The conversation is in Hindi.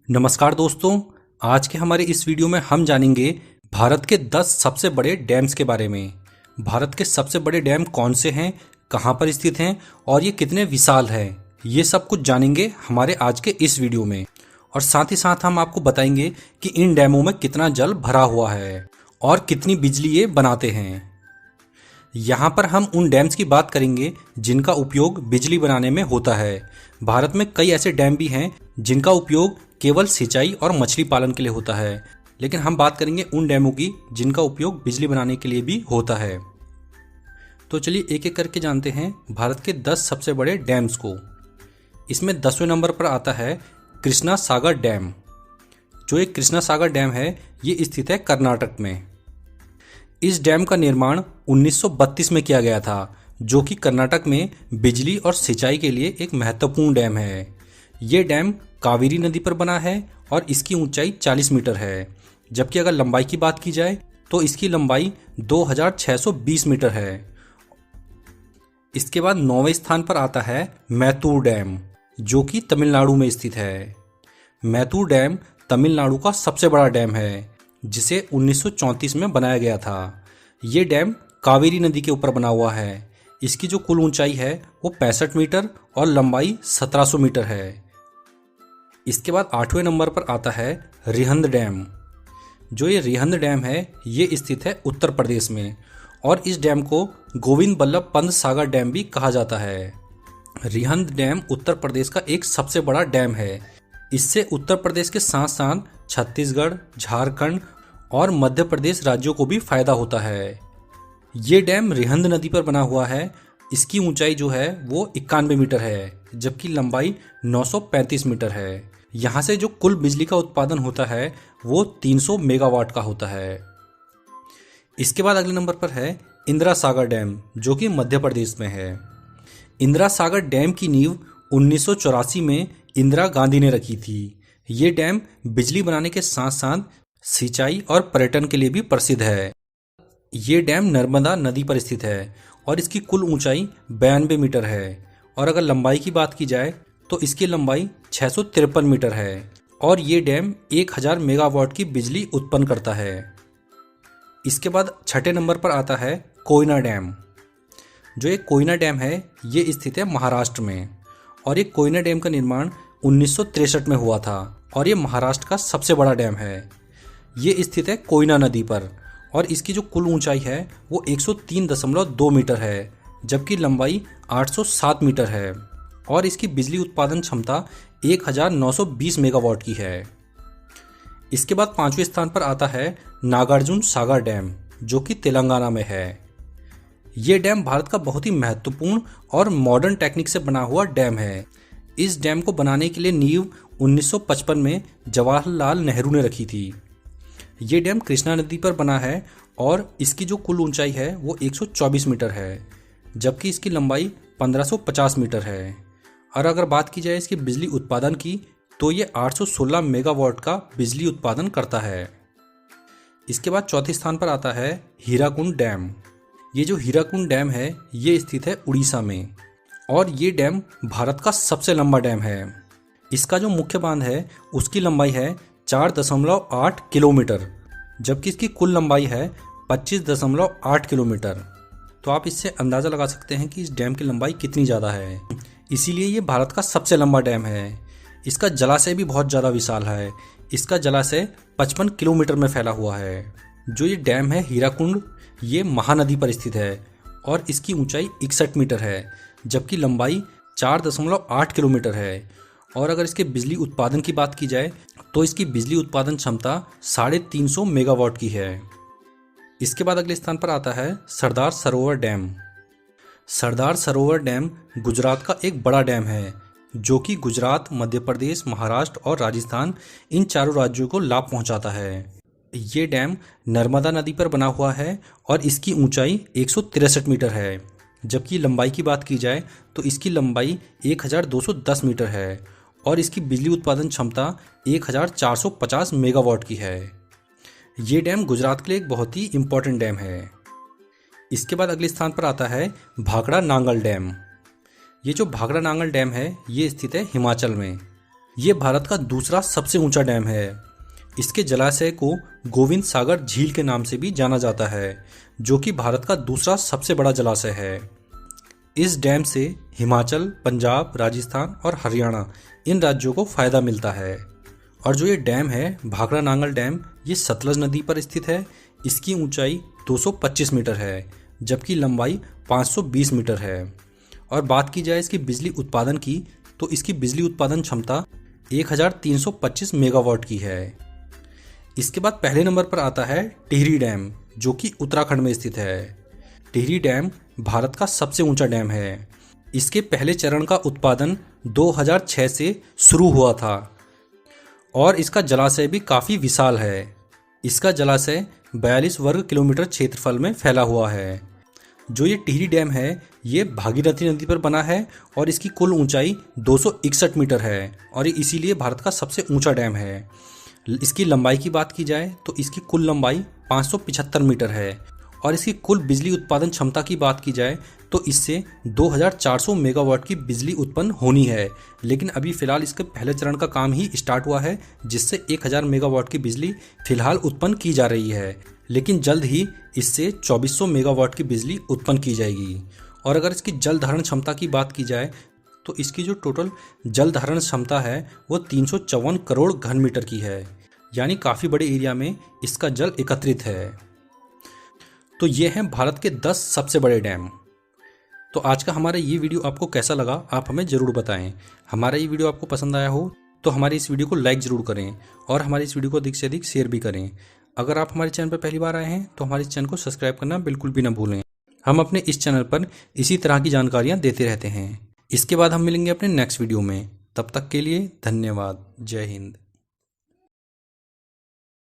नमस्कार दोस्तों। आज के हमारे इस वीडियो में हम जानेंगे भारत के 10 सबसे बड़े डैम्स के बारे में। भारत के सबसे बड़े डैम कौन से हैं, कहां पर स्थित हैं और ये कितने विशाल हैं, ये सब कुछ जानेंगे हमारे आज के इस वीडियो में। और साथ ही साथ हम आपको बताएंगे कि इन डैमों में कितना जल भरा हुआ है और कितनी बिजली ये बनाते हैं। यहाँ पर हम उन डैम्स की बात करेंगे जिनका उपयोग बिजली बनाने में होता है। भारत में कई ऐसे डैम भी हैं जिनका उपयोग केवल सिंचाई और मछली पालन के लिए होता है, लेकिन हम बात करेंगे उन डैमों की जिनका उपयोग बिजली बनाने के लिए भी होता है। तो चलिए एक एक करके जानते हैं भारत के 10 सबसे बड़े डैम्स को। इसमें 10वें नंबर पर आता है कृष्णा सागर डैम। जो एक कृष्णा सागर डैम है ये स्थित है कर्नाटक में। इस डैम का निर्माण 1932 में किया गया था, जो कि कर्नाटक में बिजली और सिंचाई के लिए एक महत्वपूर्ण डैम है। ये डैम कावेरी नदी पर बना है और इसकी ऊंचाई 40 मीटर है, जबकि अगर लंबाई की बात की जाए तो इसकी लंबाई 2620 मीटर है। इसके बाद 9वें स्थान पर आता है मैतूर डैम, जो कि तमिलनाडु में स्थित है। मैतूर डैम तमिलनाडु का सबसे बड़ा डैम है, जिसे 1934 में बनाया गया था। ये डैम कावेरी नदी के ऊपर बना हुआ है। इसकी जो कुल ऊंचाई है वो 65 मीटर और लंबाई 1700 मीटर है। इसके बाद 8वें नंबर पर आता है रिहंद डैम। जो ये रिहंद डैम है ये स्थित है उत्तर प्रदेश में, और इस डैम को गोविंद बल्लभ पंत सागर डैम भी कहा जाता है। रिहंद डैम उत्तर प्रदेश का एक सबसे बड़ा डैम है। इससे उत्तर प्रदेश के साथ साथ छत्तीसगढ़, झारखंड और मध्य प्रदेश राज्यों को भी फायदा होता है। ये डैम रिहंद नदी पर बना हुआ है। इसकी ऊंचाई जो है वो 91 मीटर है, जबकि लंबाई 935 मीटर है। यहाँ से जो कुल बिजली का उत्पादन होता है वो 300 मेगावाट का होता है। इसके बाद अगले नंबर पर है इंदिरा सागर डैम, जो कि मध्य प्रदेश में है। इंदिरा सागर डैम की नींव 1984 में इंदिरा गांधी ने रखी थी। ये डैम बिजली बनाने के साथ साथ सिंचाई और पर्यटन के लिए भी प्रसिद्ध है। ये डैम नर्मदा नदी पर स्थित है और इसकी कुल ऊंचाई 92 मीटर है, और अगर लंबाई की बात की जाए तो इसकी लंबाई 653 मीटर है, और ये डैम 1000 मेगावाट की बिजली उत्पन्न करता है। इसके बाद 6ठे नंबर पर आता है कोयना डैम। जो एक कोयना डैम है ये स्थित है महाराष्ट्र में, और ये कोयना डैम का निर्माण 1963 में हुआ था, और ये महाराष्ट्र का सबसे बड़ा डैम है। ये स्थित है कोयना नदी पर, और इसकी जो कुल ऊंचाई है वो 103.2 मीटर है, जबकि लंबाई 807 मीटर है, और इसकी बिजली उत्पादन क्षमता 1920 मेगावाट की है। इसके बाद 5वें स्थान पर आता है नागार्जुन सागर डैम, जो कि तेलंगाना में है। ये डैम भारत का बहुत ही महत्वपूर्ण और मॉडर्न टेक्निक से बना हुआ डैम है। इस डैम को बनाने के लिए नींव 1955 में जवाहरलाल नेहरू ने रखी थी। ये डैम कृष्णा नदी पर बना है, और इसकी जो कुल ऊंचाई है वो 124 मीटर है, जबकि इसकी लंबाई 1550 मीटर है। और अगर बात की जाए इसकी बिजली उत्पादन की तो ये 816 मेगावाट का बिजली उत्पादन करता है। इसके बाद 4थे स्थान पर आता है हीराकुंड डैम। ये जो हीराकुंड डैम है ये स्थित है उड़ीसा में, और ये डैम भारत का सबसे लंबा डैम है। इसका जो मुख्य बांध है उसकी लंबाई है 4.8 किलोमीटर, जबकि इसकी कुल लंबाई है 25.8 किलोमीटर। तो आप इससे अंदाज़ा लगा सकते हैं कि इस डैम की लंबाई कितनी ज़्यादा है। इसीलिए ये भारत का सबसे लंबा डैम है। इसका जलाशय भी बहुत ज़्यादा विशाल है। इसका जलाशय 55 किलोमीटर में फैला हुआ है। जो ये डैम है हीराकुंड, ये महानदी पर स्थित है, और इसकी ऊंचाई 61 मीटर है, जबकि लंबाई 4.8 किलोमीटर है। और अगर इसके बिजली उत्पादन की बात की जाए तो इसकी बिजली उत्पादन क्षमता 350 मेगावाट की है। इसके बाद अगले स्थान पर आता है सरदार सरोवर डैम। सरदार सरोवर डैम गुजरात का एक बड़ा डैम है, जो कि गुजरात, मध्य प्रदेश, महाराष्ट्र और राजस्थान इन चारों राज्यों को लाभ पहुंचाता है। ये डैम नर्मदा नदी पर बना हुआ है, और इसकी ऊंचाई 163 मीटर है, जबकि लंबाई की बात की जाए तो इसकी लंबाई 1210 मीटर है, और इसकी बिजली उत्पादन क्षमता 1450 मेगावाट की है। ये डैम गुजरात के लिए एक बहुत ही इम्पोर्टेंट डैम है। इसके बाद अगले स्थान पर आता है भाखड़ा नांगल डैम। ये जो भाखड़ा नांगल डैम है ये स्थित है हिमाचल में। ये भारत का दूसरा सबसे ऊंचा डैम है। इसके जलाशय को गोविंद सागर झील के नाम से भी जाना जाता है, जो कि भारत का दूसरा सबसे बड़ा जलाशय है। इस डैम से हिमाचल, पंजाब, राजस्थान और हरियाणा इन राज्यों को फायदा मिलता है। और जो ये डैम है भाखड़ा नांगल डैम, ये सतलज नदी पर स्थित है। इसकी ऊंचाई 225 मीटर है, जबकि लंबाई 520 मीटर है। और बात की जाए इसकी बिजली उत्पादन की, तो इसकी बिजली उत्पादन क्षमता 1325 मेगावाट की है। इसके बाद पहले नंबर पर आता है टिहरी डैम, जो कि उत्तराखंड में स्थित है। टिहरी डैम भारत का सबसे ऊंचा डैम है। इसके पहले चरण का उत्पादन 2006 से शुरू हुआ था और इसका जलाशय भी काफ़ी विशाल है। इसका जलाशय 42 वर्ग किलोमीटर क्षेत्रफल में फैला हुआ है। जो ये टिहरी डैम है ये भागीरथी नदी पर बना है और इसकी कुल ऊंचाई 261 मीटर है और ये इसीलिए भारत का सबसे ऊंचा डैम है। इसकी लंबाई की बात की जाए तो इसकी कुल लंबाई 575 मीटर है और इसकी कुल बिजली उत्पादन क्षमता की बात की जाए तो इससे 2400 मेगावाट की बिजली उत्पन्न होनी है। लेकिन अभी फ़िलहाल इसके पहले चरण का काम ही स्टार्ट हुआ है, जिससे 1000 मेगावाट की बिजली फ़िलहाल उत्पन्न की जा रही है। लेकिन जल्द ही इससे 2400 मेगावाट की बिजली उत्पन्न की जाएगी। और अगर इसकी जल धारण क्षमता की बात की जाए तो इसकी जो टोटल जल धारण क्षमता है वो 354 करोड़ घन मीटर की है, यानी काफ़ी बड़े एरिया में इसका जल एकत्रित है। तो ये हैं भारत के 10 सबसे बड़े डैम। तो आज का हमारा ये वीडियो आपको कैसा लगा आप हमें ज़रूर बताएं। हमारा ये वीडियो आपको पसंद आया हो तो हमारी इस वीडियो को लाइक ज़रूर करें और हमारी इस वीडियो को अधिक से अधिक शेयर भी करें। अगर आप हमारे चैनल पर पहली बार आए हैं तो हमारे इस चैनल को सब्सक्राइब करना बिल्कुल भी ना भूलें। हम अपने इस चैनल पर इसी तरह की जानकारियाँ देते रहते हैं। इसके बाद हम मिलेंगे अपने नेक्स्ट वीडियो में। तब तक के लिए धन्यवाद। जय हिंद।